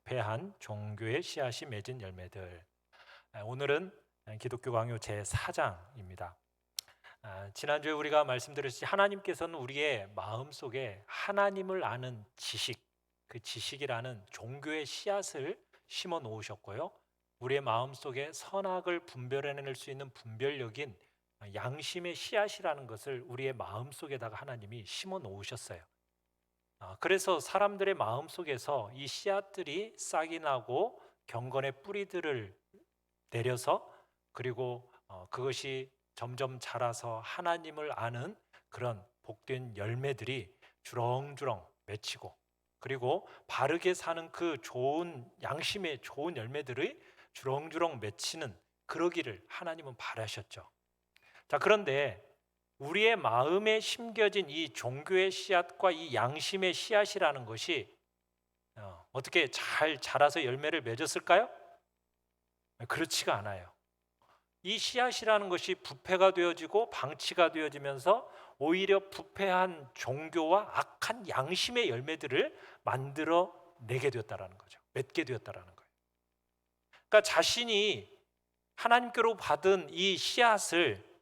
부패한 종교의 씨앗이 맺은 열매들. 오늘은 기독교 강요 제4장입니다. 지난주에 우리가 말씀드렸듯이 하나님께서는 우리의 마음속에 하나님을 아는 지식, 그 지식이라는 종교의 씨앗을 심어 놓으셨고요, 우리의 마음속에 선악을 분별해낼 수 있는 분별력인 양심의 씨앗이라는 것을 우리의 마음속에다가 하나님이 심어 놓으셨어요. 그래서 사람들의 마음속에서 이 씨앗들이 싹이 나고 경건의 뿌리들을 내려서, 그리고 그것이 점점 자라서 하나님을 아는 그런 복된 열매들이 주렁주렁 맺히고, 그리고 바르게 사는 그 좋은 양심의 좋은 열매들이 주렁주렁 맺히는, 그러기를 하나님은 바라셨죠. 자, 그런데 우리의 마음에 심겨진 이 종교의 씨앗과 이 양심의 씨앗이라는 것이 어떻게 잘 자라서 열매를 맺었을까요? 그렇지가 않아요. 이 씨앗이라는 것이 부패가 되어지고 방치가 되어지면서 오히려 부패한 종교와 악한 양심의 열매들을 만들어 내게 되었다라는 거죠. 맺게 되었다라는 거예요. 그러니까 자신이 하나님께로 받은 이 씨앗을,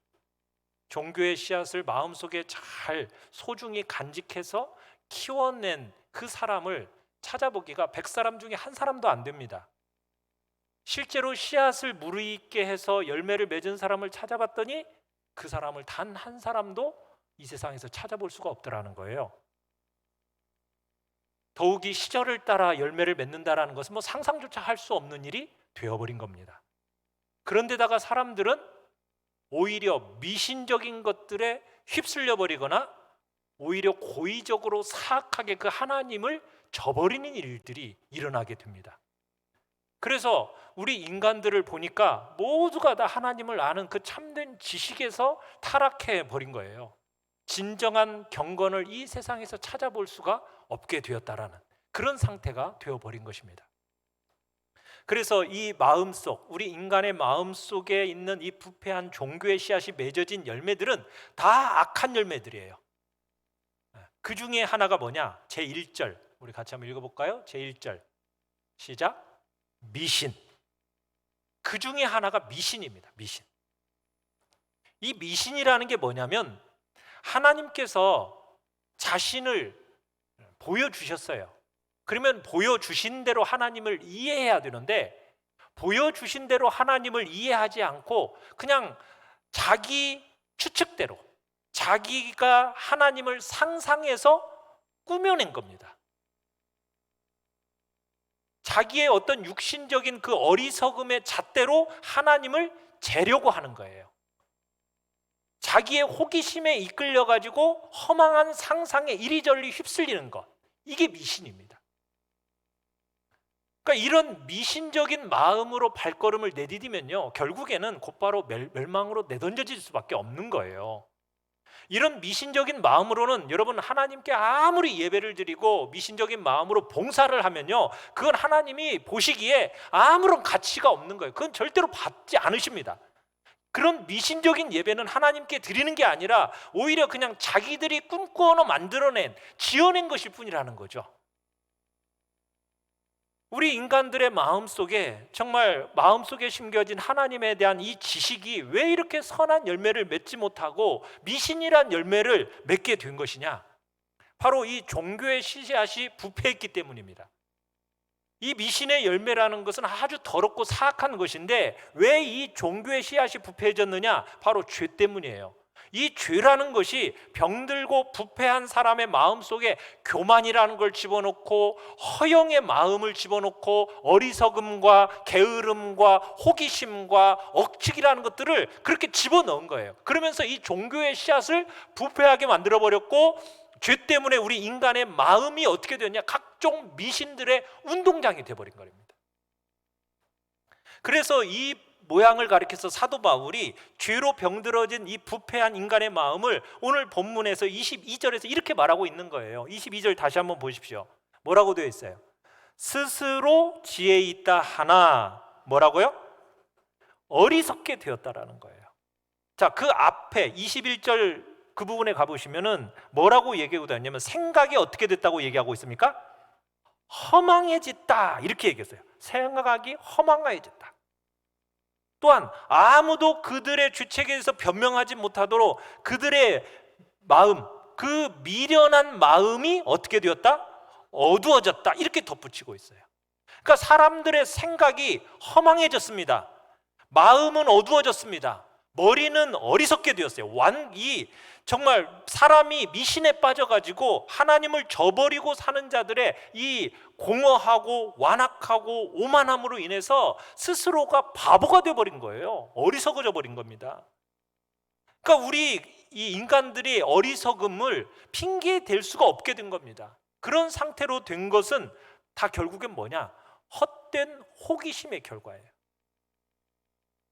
종교의 씨앗을 마음속에 잘 소중히 간직해서 키워낸 그 사람을 찾아보기가 100사람 중에 한 사람도 안 됩니다. 실제로 씨앗을 무르익게 해서 열매를 맺은 사람을 찾아봤더니 그 사람을 단 한 사람도 이 세상에서 찾아볼 수가 없더라는 거예요. 더욱이 시절을 따라 열매를 맺는다라는 것은 상상조차 할 수 없는 일이 되어버린 겁니다. 그런데다가 사람들은 오히려 미신적인 것들에 휩쓸려 버리거나 오히려 고의적으로 사악하게 그 하나님을 저버리는 일들이 일어나게 됩니다. 그래서 우리 인간들을 보니까 모두가 다 하나님을 아는 그 참된 지식에서 타락해 버린 거예요. 진정한 경건을 이 세상에서 찾아볼 수가 없게 되었다라는 그런 상태가 되어버린 것입니다. 그래서 이 마음속, 우리 인간의 마음속에 있는 이 부패한 종교의 씨앗이 맺어진 열매들은 다 악한 열매들이에요. 그 중에 하나가 뭐냐? 제1절, 우리 같이 한번 읽어볼까요? 제1절 시작. 미신. 그 중에 하나가 미신입니다. 미신. 이 미신이라는 게 뭐냐면 하나님께서 자신을 보여주셨어요. 그러면 보여주신 대로 하나님을 이해해야 되는데, 보여주신 대로 하나님을 이해하지 않고 그냥 자기 추측대로 자기가 하나님을 상상해서 꾸며낸 겁니다. 자기의 어떤 육신적인 그 어리석음의 잣대로 하나님을 재려고 하는 거예요. 자기의 호기심에 이끌려가지고 허망한 상상에 이리저리 휩쓸리는 것, 이게 미신입니다. 그러니까 이런 미신적인 마음으로 발걸음을 내디디면요, 결국에는 곧바로 멸망으로 내던져질 수밖에 없는 거예요. 이런 미신적인 마음으로는 여러분, 하나님께 아무리 예배를 드리고 미신적인 마음으로 봉사를 하면요, 그건 하나님이 보시기에 아무런 가치가 없는 거예요. 그건 절대로 받지 않으십니다. 그런 미신적인 예배는 하나님께 드리는 게 아니라 오히려 그냥 자기들이 꿈꾸어 만들어낸, 지어낸 것일 뿐이라는 거죠. 우리 인간들의 마음속에, 정말 마음속에 심겨진 하나님에 대한 이 지식이 왜 이렇게 선한 열매를 맺지 못하고 미신이란 열매를 맺게 된 것이냐? 바로 이 종교의 씨앗이 부패했기 때문입니다. 이 미신의 열매라는 것은 아주 더럽고 사악한 것인데 왜 이 종교의 씨앗이 부패해졌느냐? 바로 죄 때문이에요. 이 죄라는 것이 병들고 부패한 사람의 마음속에 교만이라는 걸 집어넣고, 허영의 마음을 집어넣고, 어리석음과 게으름과 호기심과 억측이라는 것들을 그렇게 집어넣은 거예요. 그러면서 이 종교의 씨앗을 부패하게 만들어버렸고, 죄 때문에 우리 인간의 마음이 어떻게 되었냐? 각종 미신들의 운동장이 되어버린 겁니다. 그래서 이 모양을 가리켜서 사도 바울이 죄로 병들어진 이 부패한 인간의 마음을 오늘 본문에서 22절에서 이렇게 말하고 있는 거예요. 22절 다시 한번 보십시오. 뭐라고 되어 있어요? 스스로 지혜 있다 하나 뭐라고요? 어리석게 되었다라는 거예요. 자, 그 앞에 21절 그 부분에 가보시면은 뭐라고 얘기하고 다니냐면 생각이 어떻게 됐다고 얘기하고 있습니까? 허망해졌다 이렇게 얘기했어요. 생각이 허망해졌다. 또한 아무도 그들의 주책에 대해서 변명하지 못하도록 그들의 마음, 그 미련한 마음이 어떻게 되었다? 어두워졌다 이렇게 덧붙이고 있어요. 그러니까 사람들의 생각이 허망해졌습니다. 마음은 어두워졌습니다. 머리는 어리석게 되었어요. 정말 사람이 미신에 빠져가지고 하나님을 저버리고 사는 자들의 이 공허하고 완악하고 오만함으로 인해서 스스로가 바보가 되어버린 거예요. 어리석어져 버린 겁니다. 그러니까 우리 이 인간들이 어리석음을 핑계 댈 수가 없게 된 겁니다. 그런 상태로 된 것은 다 결국엔 뭐냐? 헛된 호기심의 결과예요.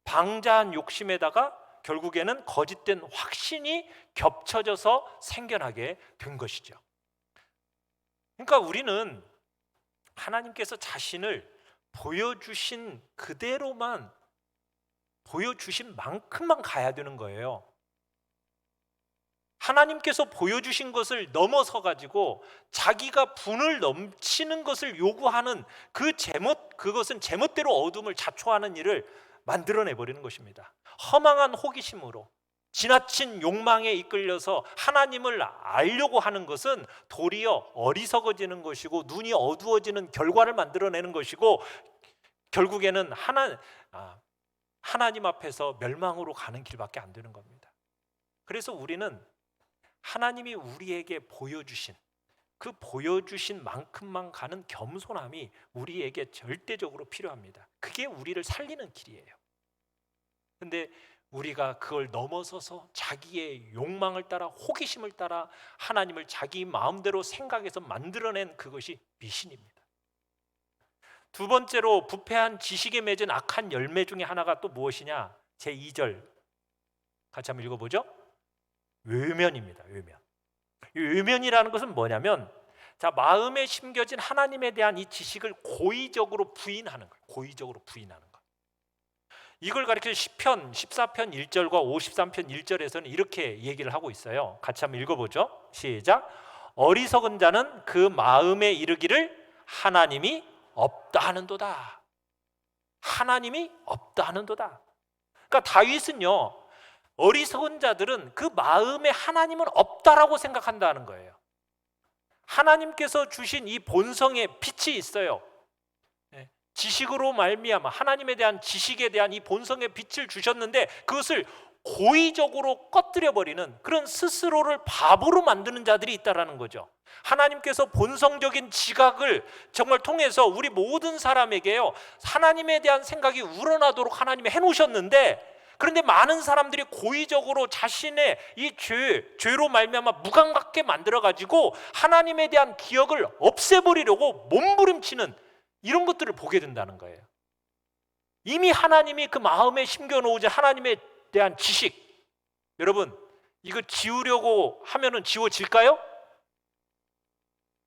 방자한 욕심에다가 결국에는 거짓된 확신이 겹쳐져서 생겨나게 된 것이죠. 그러니까 우리는 하나님께서 자신을 보여주신 그대로만, 보여주신 만큼만 가야 되는 거예요. 하나님께서 보여주신 것을 넘어서 가지고 자기가 분을 넘치는 것을 요구하는 그것은 제멋대로 어둠을 자초하는 일을 만들어내 버리는 것입니다. 허망한 호기심으로 지나친 욕망에 이끌려서 하나님을 알려고 하는 것은 도리어 어리석어지는 것이고 눈이 어두워지는 결과를 만들어내는 것이고 결국에는 하나님 앞에서 멸망으로 가는 길밖에 안 되는 겁니다. 그래서 우리는 하나님이 우리에게 보여주신 그 보여주신 만큼만 가는 겸손함이 우리에게 절대적으로 필요합니다. 그게 우리를 살리는 길이에요. 근데 우리가 그걸 넘어서서 자기의 욕망을 따라 호기심을 따라 하나님을 자기 마음대로 생각해서 만들어낸 그것이 미신입니다. 두 번째로 부패한 지식에 맺은 악한 열매 중에 하나가 또 무엇이냐? 제2절 같이 한번 읽어보죠. 외면입니다. 외면. 이 외면이라는 것은 뭐냐면 마음에 심겨진 하나님에 대한 이 지식을 고의적으로 부인하는 거예요. 고의적으로 부인하는 거. 이걸 가리켜 시편 14편 1절과 53편 1절에서는 이렇게 얘기를 하고 있어요. 같이 한번 읽어보죠. 시작. 어리석은 자는 그 마음에 이르기를 하나님이 없다 하는도다. 하나님이 없다 하는도다. 그러니까 다윗은요, 어리석은 자들은 그 마음에 하나님은 없다라고 생각한다는 거예요. 하나님께서 주신 이 본성의 빛이 있어요. 지식으로 말미암아 하나님에 대한 지식에 대한 이 본성의 빛을 주셨는데 그것을 고의적으로 꺼뜨려버리는 그런 스스로를 바보로 만드는 자들이 있다라는 거죠. 하나님께서 본성적인 지각을 정말 통해서 우리 모든 사람에게요, 하나님에 대한 생각이 우러나도록 하나님이 해놓으셨는데, 그런데 많은 사람들이 고의적으로 자신의 이 죄로 말미암아 무감각하게 만들어가지고 하나님에 대한 기억을 없애버리려고 몸부림치는 이런 것들을 보게 된다는 거예요. 이미 하나님이 그 마음에 심겨놓으신 하나님에 대한 지식, 여러분 이거 지우려고 하면은 지워질까요?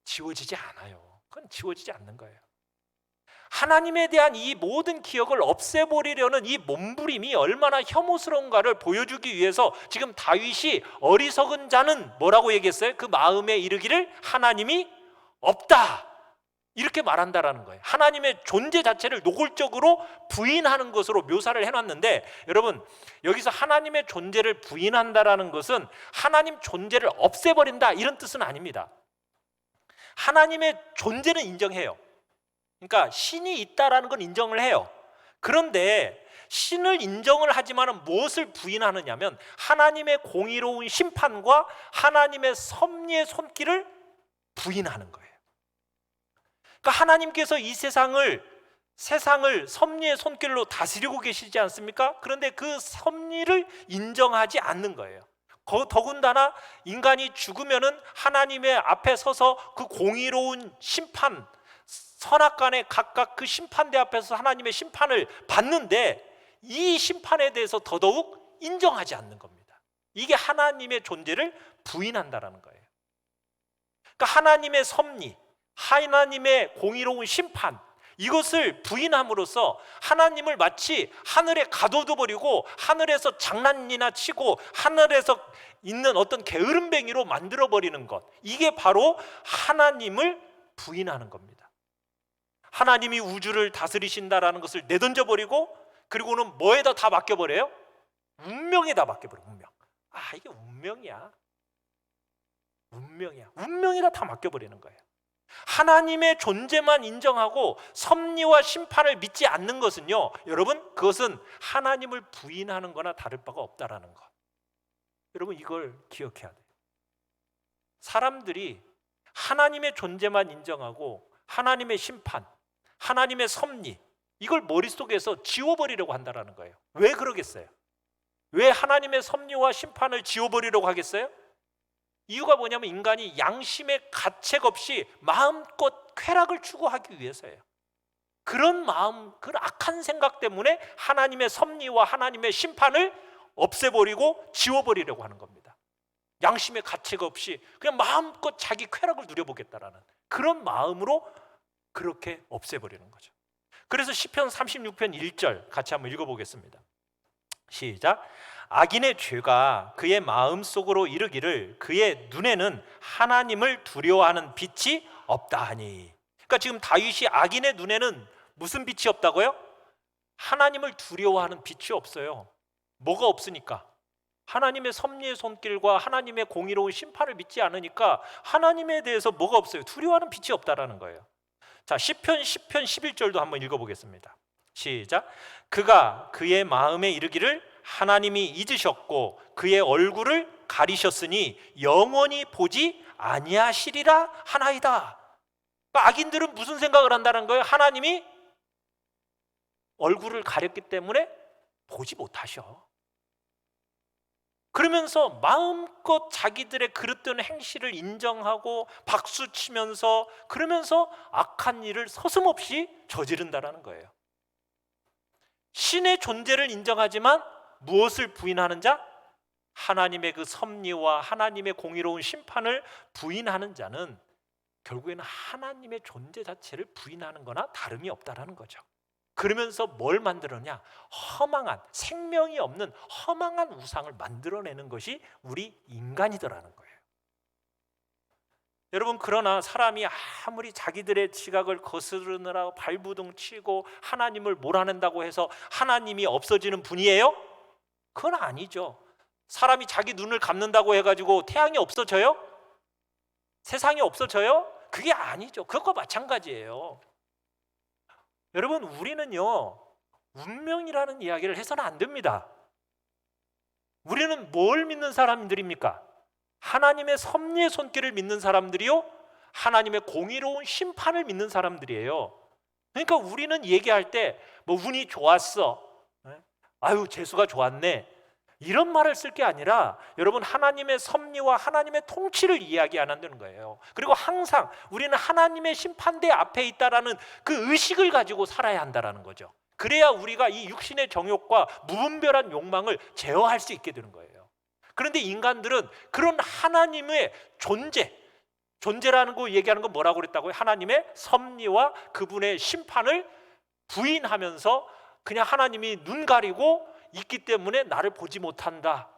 지워지지 않아요. 그건 지워지지 않는 거예요. 하나님에 대한 이 모든 기억을 없애버리려는 이 몸부림이 얼마나 혐오스러운가를 보여주기 위해서 지금 다윗이 어리석은 자는 뭐라고 얘기했어요? 그 마음에 이르기를 하나님이 없다 이렇게 말한다라는 거예요. 하나님의 존재 자체를 노골적으로 부인하는 것으로 묘사를 해놨는데, 여러분 여기서 하나님의 존재를 부인한다라는 것은 하나님 존재를 없애버린다 이런 뜻은 아닙니다. 하나님의 존재는 인정해요. 그러니까 신이 있다라는 건 인정을 해요. 그런데 신을 인정을 하지만 무엇을 부인하느냐면 하나님의 공의로운 심판과 하나님의 섭리의 손길을 부인하는 거예요. 그러니까 하나님께서 이 세상을 섭리의 손길로 다스리고 계시지 않습니까? 그런데 그 섭리를 인정하지 않는 거예요. 더군다나 인간이 죽으면은 하나님의 앞에 서서 그 공의로운 심판, 선악간에 각각 그 심판대 앞에서 하나님의 심판을 받는데 이 심판에 대해서 더더욱 인정하지 않는 겁니다. 이게 하나님의 존재를 부인한다라는 거예요. 그러니까 하나님의 섭리, 하나님의 공의로운 심판, 이것을 부인함으로써 하나님을 마치 하늘에 가둬둬버리고 하늘에서 장난이나 치고 하늘에서 있는 어떤 게으름뱅이로 만들어버리는 것, 이게 바로 하나님을 부인하는 겁니다. 하나님이 우주를 다스리신다라는 것을 내던져 버리고, 그리고는 뭐에다 다 맡겨버려요? 운명에다 맡겨버려요. 운명. 이게 운명이야. 운명에다 다 맡겨버리는 거예요. 하나님의 존재만 인정하고 섭리와 심판을 믿지 않는 것은요, 여러분, 그것은 하나님을 부인하는 거나 다를 바가 없다라는 것. 여러분, 이걸 기억해야 돼요. 사람들이 하나님의 존재만 인정하고 하나님의 심판, 하나님의 섭리, 이걸 머릿속에서 지워버리려고 한다는 거예요. 왜 그러겠어요? 왜 하나님의 섭리와 심판을 지워버리려고 하겠어요? 이유가 뭐냐면 인간이 양심의 가책 없이 마음껏 쾌락을 추구하기 위해서예요. 그런 마음, 그런 악한 생각 때문에 하나님의 섭리와 하나님의 심판을 없애버리고 지워버리려고 하는 겁니다. 양심의 가책 없이 그냥 마음껏 자기 쾌락을 누려보겠다라는 그런 마음으로 그렇게 없애버리는 거죠. 그래서 시편 36편 1절 같이 한번 읽어보겠습니다. 시작. 악인의 죄가 그의 마음속으로 이르기를 그의 눈에는 하나님을 두려워하는 빛이 없다 하니. 그러니까 지금 다윗이 악인의 눈에는 무슨 빛이 없다고요? 하나님을 두려워하는 빛이 없어요. 뭐가 없으니까? 하나님의 섭리의 손길과 하나님의 공의로운 심판을 믿지 않으니까 하나님에 대해서 뭐가 없어요? 두려워하는 빛이 없다라는 거예요. 자, 시편 10편 11절도 한번 읽어보겠습니다. 시작. 그가 그의 마음에 이르기를 하나님이 잊으셨고 그의 얼굴을 가리셨으니 영원히 보지 아니하시리라 하나이다. 그러니까 악인들은 무슨 생각을 한다는 거예요? 하나님이 얼굴을 가렸기 때문에 보지 못하셔. 그러면서 마음껏 자기들의 그릇된 행실을 인정하고 박수치면서 그러면서 악한 일을 서슴없이 저지른다는 거예요. 신의 존재를 인정하지만 무엇을 부인하는 자? 하나님의 그 섭리와 하나님의 공의로운 심판을 부인하는 자는 결국에는 하나님의 존재 자체를 부인하는 거나 다름이 없다라는 거죠. 그러면서 뭘 만들었냐? 허망한, 생명이 없는 허망한 우상을 만들어내는 것이 우리 인간이더라는 거예요. 여러분, 그러나 사람이 아무리 자기들의 지각을 거스르느라 발부둥 치고 하나님을 몰아낸다고 해서 하나님이 없어지는 분이에요? 그건 아니죠. 사람이 자기 눈을 감는다고 해가지고 태양이 없어져요? 세상이 없어져요? 그게 아니죠. 그것과 마찬가지예요. 여러분, 우리는요, 운명이라는 이야기를 해서는 안 됩니다. 우리는 뭘 믿는 사람들입니까? 하나님의 섭리의 손길을 믿는 사람들이요, 하나님의 공의로운 심판을 믿는 사람들이에요. 그러니까 우리는 얘기할 때 뭐 운이 좋았어, 아유 재수가 좋았네, 이런 말을 쓸 게 아니라 여러분, 하나님의 섭리와 하나님의 통치를 이야기하는 거예요. 그리고 항상 우리는 하나님의 심판대 앞에 있다라는 그 의식을 가지고 살아야 한다라는 거죠. 그래야 우리가 이 육신의 정욕과 무분별한 욕망을 제어할 수 있게 되는 거예요. 그런데 인간들은 그런 하나님의 존재라는 거 얘기하는 건 뭐라고 그랬다고요? 하나님의 섭리와 그분의 심판을 부인하면서 그냥 하나님이 눈 가리고 있기 때문에 나를 보지 못한다,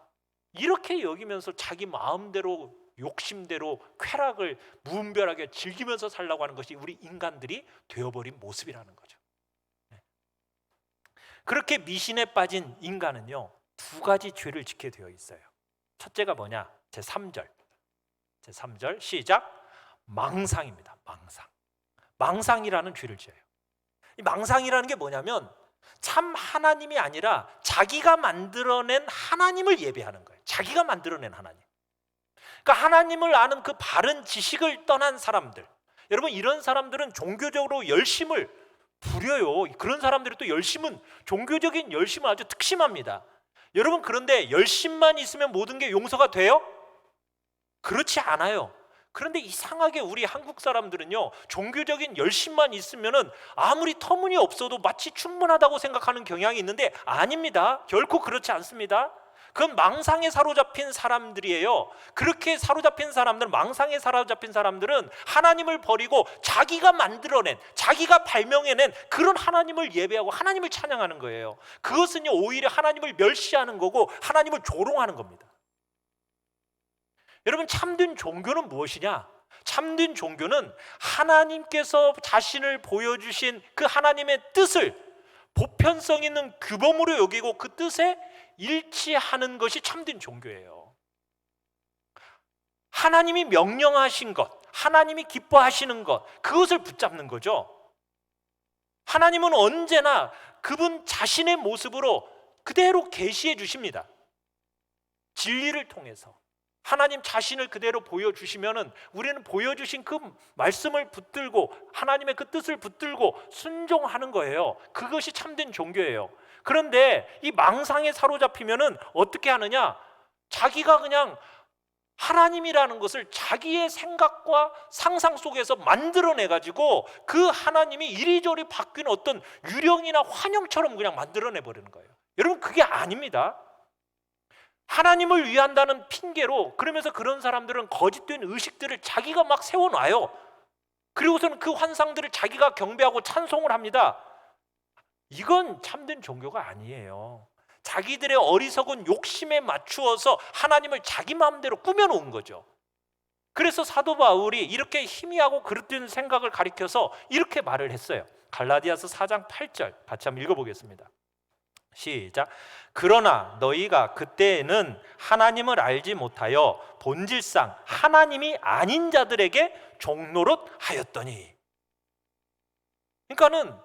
이렇게 여기면서 자기 마음대로 욕심대로 쾌락을 무분별하게 즐기면서 살려고 하는 것이 우리 인간들이 되어버린 모습이라는 거죠. 그렇게 미신에 빠진 인간은요, 두 가지 죄를 짓게 되어 있어요. 첫째가 뭐냐? 제3절 시작. 망상입니다. 망상이라는 죄를 지어요. 이 망상이라는 게 뭐냐면 참 하나님이 아니라 자기가 만들어낸 하나님을 예배하는 거예요. 자기가 만들어낸 하나님. 그러니까 하나님을 아는 그 바른 지식을 떠난 사람들, 여러분, 이런 사람들은 종교적으로 열심을 부려요. 그런 사람들이 또 종교적인 열심은 아주 특심합니다. 여러분, 그런데 열심만 있으면 모든 게 용서가 돼요? 그렇지 않아요. 그런데 이상하게 우리 한국 사람들은요, 종교적인 열심만 있으면은 아무리 터무니없어도 마치 충분하다고 생각하는 경향이 있는데 아닙니다. 결코 그렇지 않습니다. 그건 망상에 사로잡힌 사람들이에요. 그렇게 사로잡힌 사람들, 망상에 사로잡힌 사람들은 하나님을 버리고 자기가 만들어낸, 자기가 발명해낸 그런 하나님을 예배하고 하나님을 찬양하는 거예요. 그것은요, 오히려 하나님을 멸시하는 거고 하나님을 조롱하는 겁니다. 여러분, 참된 종교는 무엇이냐? 참된 종교는 하나님께서 자신을 보여주신 그 하나님의 뜻을 보편성 있는 규범으로 여기고 그 뜻에 일치하는 것이 참된 종교예요. 하나님이 명령하신 것, 하나님이 기뻐하시는 것, 그것을 붙잡는 거죠. 하나님은 언제나 그분 자신의 모습으로 그대로 계시해 주십니다. 진리를 통해서 하나님 자신을 그대로 보여주시면은 우리는 보여주신 그 말씀을 붙들고 하나님의 그 뜻을 붙들고 순종하는 거예요. 그것이 참된 종교예요. 그런데 이 망상에 사로잡히면은 어떻게 하느냐? 자기가 그냥 하나님이라는 것을 자기의 생각과 상상 속에서 만들어내가지고 그 하나님이 이리저리 바뀌는 어떤 유령이나 환영처럼 그냥 만들어내버리는 거예요. 여러분, 그게 아닙니다. 하나님을 위한다는 핑계로, 그러면서 그런 사람들은 거짓된 의식들을 자기가 막 세워놔요. 그리고서는 그 환상들을 자기가 경배하고 찬송을 합니다. 이건 참된 종교가 아니에요. 자기들의 어리석은 욕심에 맞추어서 하나님을 자기 마음대로 꾸며놓은 거죠. 그래서 사도 바울이 이렇게 희미하고 그릇된 생각을 가리켜서 이렇게 말을 했어요. 갈라디아서 4장 8절 같이 한번 읽어보겠습니다. 시작. 그러나 너희가 그때에는 하나님을 알지 못하여 본질상 하나님이 아닌 자들에게 종노릇 하였더니. 그러니까는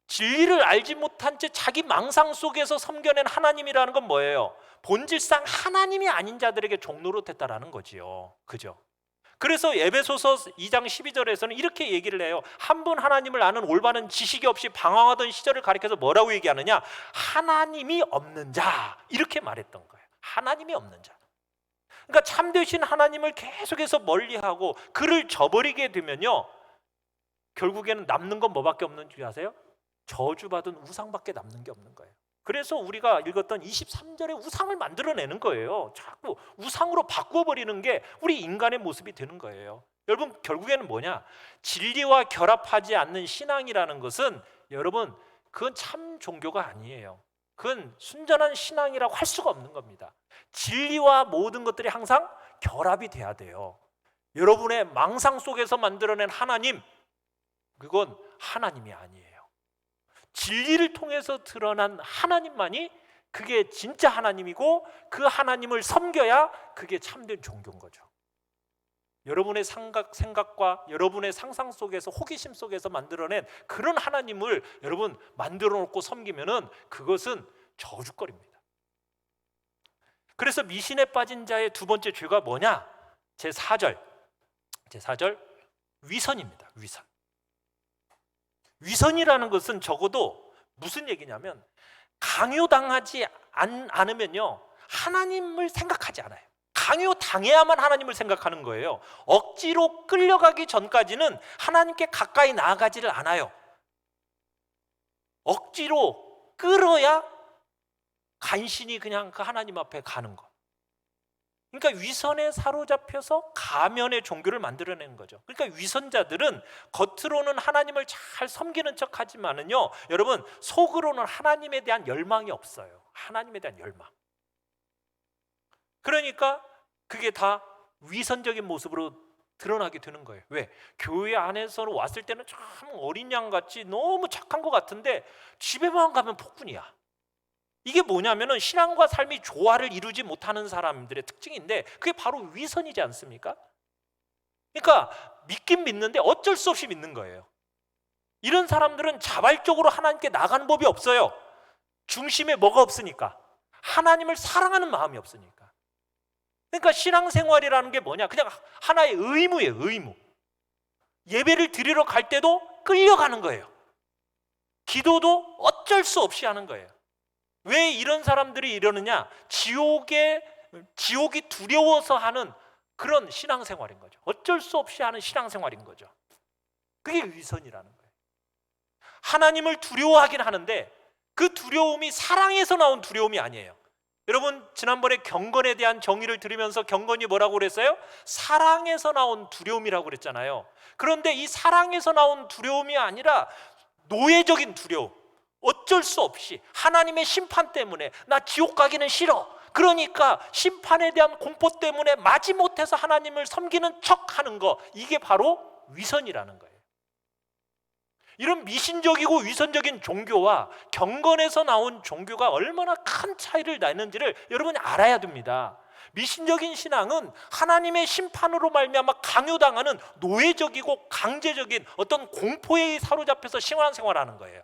진리를 알지 못한 채 자기 망상 속에서 섬겨낸 하나님이라는 건 뭐예요? 본질상 하나님이 아닌 자들에게 종노릇했다라는 거지요. 그죠? 그래서 에베소서 2장 12절에서는 이렇게 얘기를 해요. 한 분 하나님을 아는 올바른 지식이 없이 방황하던 시절을 가리켜서 뭐라고 얘기하느냐? 하나님이 없는 자, 이렇게 말했던 거예요. 하나님이 없는 자. 그러니까 참되신 하나님을 계속해서 멀리하고 그를 저버리게 되면요, 결국에는 남는 건 뭐밖에 없는 줄 아세요? 저주받은 우상밖에 남는 게 없는 거예요. 그래서 우리가 읽었던 23절에 우상을 만들어내는 거예요. 자꾸 우상으로 바꿔버리는 게 우리 인간의 모습이 되는 거예요. 여러분, 결국에는 뭐냐? 진리와 결합하지 않는 신앙이라는 것은, 여러분, 그건 참 종교가 아니에요. 그건 순전한 신앙이라고 할 수가 없는 겁니다. 진리와 모든 것들이 항상 결합이 돼야 돼요. 여러분의 망상 속에서 만들어낸 하나님, 그건 하나님이 아니에요. 진리를 통해서 드러난 하나님만이 그게 진짜 하나님이고, 그 하나님을 섬겨야 그게 참된 종교인 거죠. 여러분의 생각과 여러분의 상상 속에서, 호기심 속에서 만들어낸 그런 하나님을 여러분 만들어 놓고 섬기면은 그것은 저주거리입니다. 그래서 미신에 빠진 자의 두 번째 죄가 뭐냐? 제 4절 위선입니다. 위선이라는 것은 적어도 무슨 얘기냐면, 강요당하지 않으면요 하나님을 생각하지 않아요. 강요당해야만 하나님을 생각하는 거예요. 억지로 끌려가기 전까지는 하나님께 가까이 나아가지를 않아요. 억지로 끌어야 간신히 그냥 그 하나님 앞에 가는 거. 그러니까 위선에 사로잡혀서 가면의 종교를 만들어내는 거죠. 그러니까 위선자들은 겉으로는 하나님을 잘 섬기는 척하지만은요, 여러분, 속으로는 하나님에 대한 열망이 없어요. 하나님에 대한 열망. 그러니까 그게 다 위선적인 모습으로 드러나게 되는 거예요. 왜? 교회 안에서 왔을 때는 참 어린 양같이 너무 착한 것 같은데 집에만 가면 폭군이야. 이게 뭐냐면은 신앙과 삶이 조화를 이루지 못하는 사람들의 특징인데, 그게 바로 위선이지 않습니까? 그러니까 믿긴 믿는데 어쩔 수 없이 믿는 거예요. 이런 사람들은 자발적으로 하나님께 나가는 법이 없어요. 중심에 뭐가 없으니까, 하나님을 사랑하는 마음이 없으니까. 그러니까 신앙생활이라는 게 뭐냐? 그냥 하나의 의무예요. 의무. 예배를 드리러 갈 때도 끌려가는 거예요. 기도도 어쩔 수 없이 하는 거예요. 왜 이런 사람들이 이러느냐? 지옥이 두려워서 하는 그런 신앙생활인 거죠. 어쩔 수 없이 하는 신앙생활인 거죠. 그게 위선이라는 거예요. 하나님을 두려워하긴 하는데 그 두려움이 사랑에서 나온 두려움이 아니에요. 여러분, 지난번에 경건에 대한 정의를 들으면서 경건이 뭐라고 그랬어요? 사랑에서 나온 두려움이라고 그랬잖아요. 그런데 이 사랑에서 나온 두려움이 아니라 노예적인 두려움, 어쩔 수 없이 하나님의 심판 때문에 나 지옥 가기는 싫어, 그러니까 심판에 대한 공포 때문에 마지못해서 하나님을 섬기는 척하는 거, 이게 바로 위선이라는 거예요. 이런 미신적이고 위선적인 종교와 경건에서 나온 종교가 얼마나 큰 차이를 나는지를 여러분이 알아야 됩니다. 미신적인 신앙은 하나님의 심판으로 말미암아 강요당하는 노예적이고 강제적인 어떤 공포에 사로잡혀서 신앙생활하는 거예요.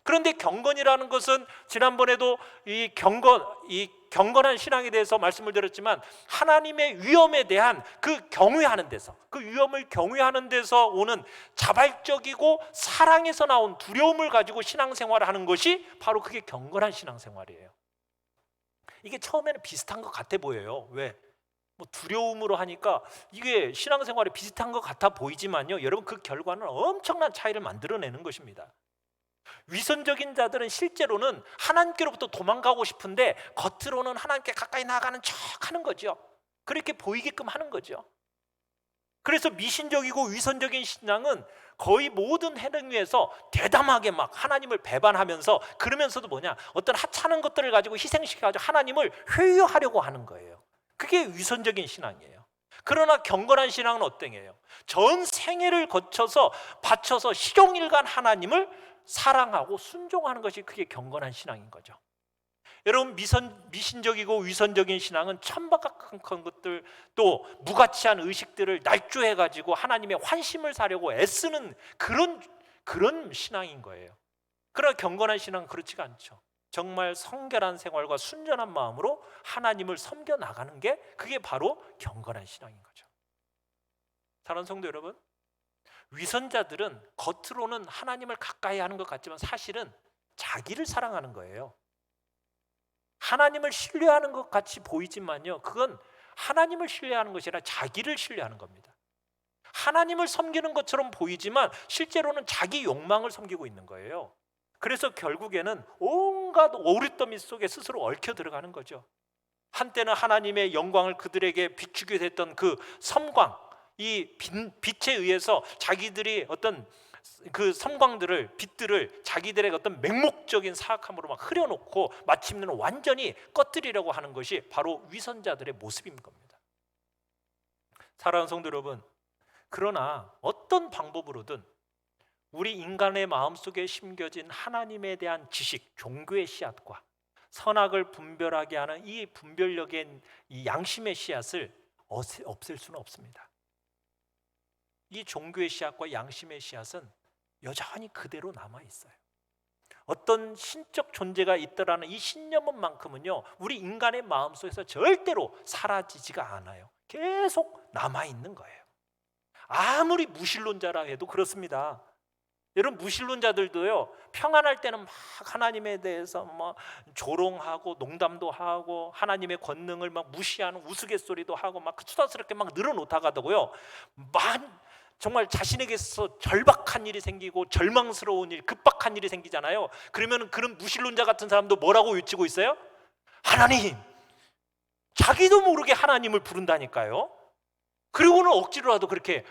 그런데 경건이라는 것은 지난번에도 이 경건한 신앙에 대해서 말씀을 드렸지만, 하나님의 위엄에 대한 그 경외하는 데서, 그 위엄을 경외하는 데서 오는 자발적이고 사랑에서 나온 두려움을 가지고 신앙생활을 하는 것이 바로 그게 경건한 신앙생활이에요. 이게 처음에는 비슷한 것 같아 보여요. 왜? 뭐 두려움으로 하니까 이게 신앙생활이 비슷한 것 같아 보이지만요, 여러분, 그 결과는 엄청난 차이를 만들어내는 것입니다. 위선적인 자들은 실제로는 하나님께로부터 도망가고 싶은데 겉으로는 하나님께 가까이 나아가는 척 하는 거죠. 그렇게 보이게끔 하는 거죠. 그래서 미신적이고 위선적인 신앙은 거의 모든 행위에서 대담하게 막 하나님을 배반하면서, 그러면서도 뭐냐, 어떤 하찮은 것들을 가지고 희생시켜가지고 하나님을 회유하려고 하는 거예요. 그게 위선적인 신앙이에요. 그러나 경건한 신앙은 어떤 거예요? 전 생애를 거쳐서 바쳐서 실용일관 하나님을 사랑하고 순종하는 것이 그게 경건한 신앙인 거죠. 여러분, 미신적이고 위선적인 신앙은 천박한 것들, 또 무가치한 의식들을 날조해가지고 하나님의 환심을 사려고 애쓰는 그런 신앙인 거예요. 그러나 경건한 신앙은 그렇지가 않죠. 정말 성결한 생활과 순전한 마음으로 하나님을 섬겨 나가는 게 그게 바로 경건한 신앙인 거죠. 사랑하는 성도 여러분, 위선자들은 겉으로는 하나님을 가까이 하는 것 같지만 사실은 자기를 사랑하는 거예요. 하나님을 신뢰하는 것 같이 보이지만요, 그건 하나님을 신뢰하는 것이 아니라 자기를 신뢰하는 겁니다. 하나님을 섬기는 것처럼 보이지만 실제로는 자기 욕망을 섬기고 있는 거예요. 그래서 결국에는 온갖 오윳더미 속에 스스로 얽혀 들어가는 거죠. 한때는 하나님의 영광을 그들에게 비추게 됐던 그 섬광, 이 빛에 의해서 자기들이 어떤 그 섬광들을, 빛들을 자기들의 어떤 맹목적인 사악함으로 막 흐려놓고 마침내는 완전히 꺼뜨리려고 하는 것이 바로 위선자들의 모습인 겁니다. 사랑하는 성도 여러분, 그러나 어떤 방법으로든 우리 인간의 마음속에 심겨진 하나님에 대한 지식, 종교의 씨앗과 선악을 분별하게 하는 이 분별력의 이 양심의 씨앗을 없앨 수는 없습니다. 이 종교의 씨앗과 양심의 씨앗은 여전히 그대로 남아 있어요. 어떤 신적 존재가 있더라는 이 신념만큼은요, 우리 인간의 마음속에서 절대로 사라지지가 않아요. 계속 남아 있는 거예요. 아무리 무신론자라 해도 그렇습니다. 여러분, 무신론자들도요, 평안할 때는 막 하나님에 대해서 막 조롱하고 농담도 하고 하나님의 권능을 막 무시하는 우스갯소리도 하고 막 수다스럽게 막 늘어놓다가도요, 정말 자신에게서 절박한 일이 생기고 절망스러운 일, 급박한 일이 생기잖아요. 그러면 그런 무신론자 같은 사람도 뭐라고 외치고 있어요? 하나님! 자기도 모르게 하나님을 부른다니까요. 그리고는 억지로라도 그렇게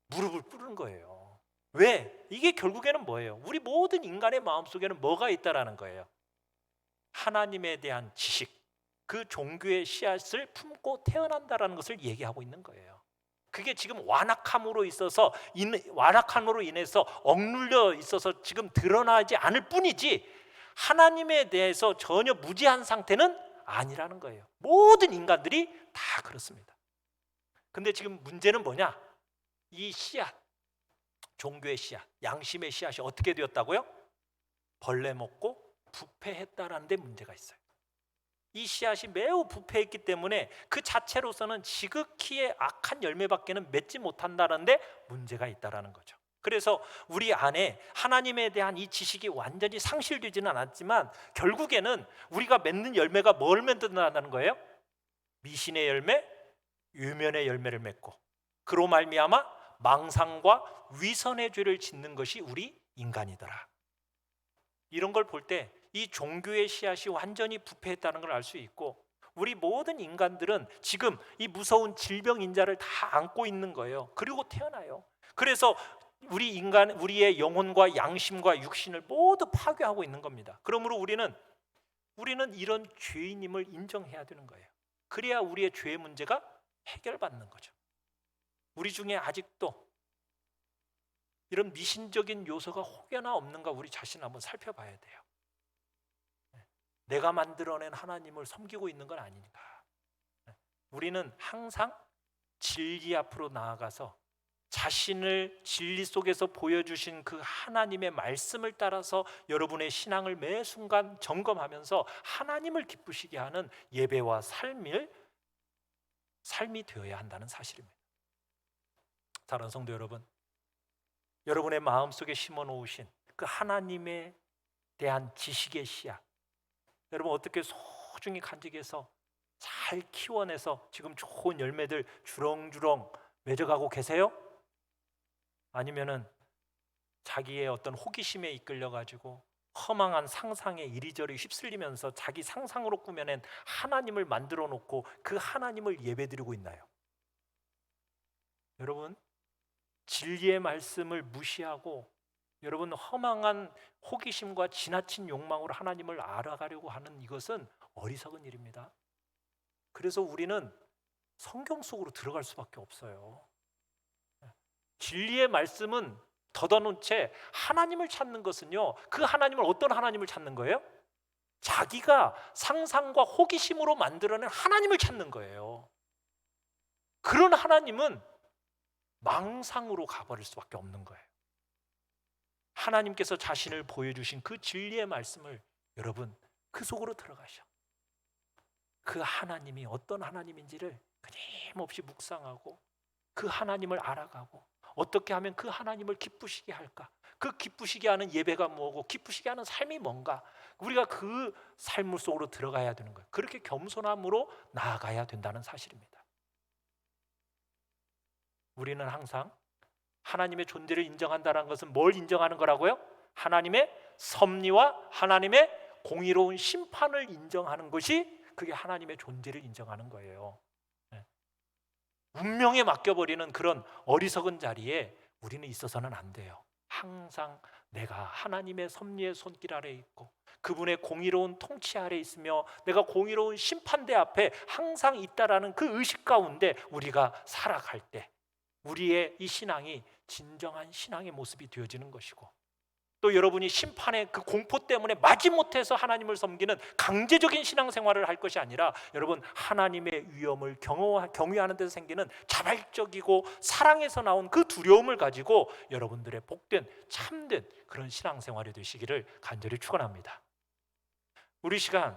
무릎을 꿇는 거예요. 왜? 이게 결국에는 뭐예요? 우리 모든 인간의 마음속에는 뭐가 있다라는 거예요. 하나님에 대한 지식, 그 종교의 씨앗을 품고 태어난다라는 것을 얘기하고 있는 거예요. 그게 지금 완악함으로 인해서 억눌려 있어서 지금 드러나지 않을 뿐이지, 하나님에 대해서 전혀 무지한 상태는 아니라는 거예요. 모든 인간들이 다 그렇습니다. 근데 지금 문제는 뭐냐? 이 씨앗, 종교의 씨앗, 양심의 씨앗이 어떻게 되었다고요? 벌레 먹고 부패했다라는 데 문제가 있어요. 이 씨앗이 매우 부패했기 때문에 그 자체로서는 지극히의 악한 열매밖에는 맺지 못한다는 데 문제가 있다라는 거죠. 그래서 우리 안에 하나님에 대한 이 지식이 완전히 상실되지는 않았지만 결국에는 우리가 맺는 열매가 뭘 맺는다는 거예요? 미신의 열매, 유면의 열매를 맺고, 그로 말미암아 망상과 위선의 죄를 짓는 것이 우리 인간이더라. 이런 걸 볼 때 이 종교의 씨앗이 완전히 부패했다는 걸 알 수 있고, 우리 모든 인간들은 지금 이 무서운 질병 인자를 다 안고 있는 거예요. 그리고 태어나요. 그래서 우리의 영혼과 양심과 육신을 모두 파괴하고 있는 겁니다. 그러므로 우리는 우리는 이런 죄인임을 인정해야 되는 거예요. 그래야 우리의 죄의 문제가 해결받는 거죠. 우리 중에 아직도 이런 미신적인 요소가 혹여나 없는가 우리 자신을 한번 살펴봐야 돼요. 내가 만들어낸 하나님을 섬기고 있는 건 아닌가. 우리는 항상 진리 앞으로 나아가서 자신을 진리 속에서 보여주신 그 하나님의 말씀을 따라서 여러분의 신앙을 매 순간 점검하면서 하나님을 기쁘시게 하는 예배와 삶이 되어야 한다는 사실입니다. 사랑하는 성도 여러분, 여러분의 마음속에 심어놓으신 그 하나님에 대한 지식의 씨앗, 여러분 어떻게 소중히 간직해서 잘 키워내서 지금 좋은 열매들 주렁주렁 맺어가고 계세요? 아니면은 자기의 어떤 호기심에 이끌려가지고 허망한 상상에 이리저리 휩쓸리면서 자기 상상으로 꾸며낸 하나님을 만들어 놓고 그 하나님을 예배드리고 있나요? 여러분, 진리의 말씀을 무시하고 여러분 허망한 호기심과 지나친 욕망으로 하나님을 알아가려고 하는 이것은 어리석은 일입니다. 그래서 우리는 성경 속으로 들어갈 수밖에 없어요. 진리의 말씀은 걷어놓은 채 하나님을 찾는 것은요, 그 하나님을 어떤 하나님을 찾는 거예요? 자기가 상상과 호기심으로 만들어낸 하나님을 찾는 거예요. 그런 하나님은 망상으로 가버릴 수밖에 없는 거예요. 하나님께서 자신을 보여주신 그 진리의 말씀을 여러분 그 속으로 들어가셔. 그 하나님이 어떤 하나님인지를 끊임없이 묵상하고 그 하나님을 알아가고 어떻게 하면 그 하나님을 기쁘시게 할까? 그 기쁘시게 하는 예배가 뭐고 기쁘시게 하는 삶이 뭔가? 우리가 그 삶 속으로 들어가야 되는 거예요. 그렇게 겸손함으로 나아가야 된다는 사실입니다. 우리는 항상 하나님의 존재를 인정한다는 것은 뭘 인정하는 거라고요? 하나님의 섭리와 하나님의 공의로운 심판을 인정하는 것이 그게 하나님의 존재를 인정하는 거예요. 운명에 맡겨버리는 그런 어리석은 자리에 우리는 있어서는 안 돼요. 항상 내가 하나님의 섭리의 손길 아래 있고 그분의 공의로운 통치 아래 있으며 내가 공의로운 심판대 앞에 항상 있다라는 그 의식 가운데 우리가 살아갈 때 우리의 이 신앙이 진정한 신앙의 모습이 되어지는 것이고, 또 여러분이 심판의 그 공포 때문에 마지못해서 하나님을 섬기는 강제적인 신앙생활을 할 것이 아니라 여러분 하나님의 위엄을 경외하는 데서 생기는 자발적이고 사랑에서 나온 그 두려움을 가지고 여러분들의 복된 참된 그런 신앙생활이 되시기를 간절히 축원합니다. 우리 시간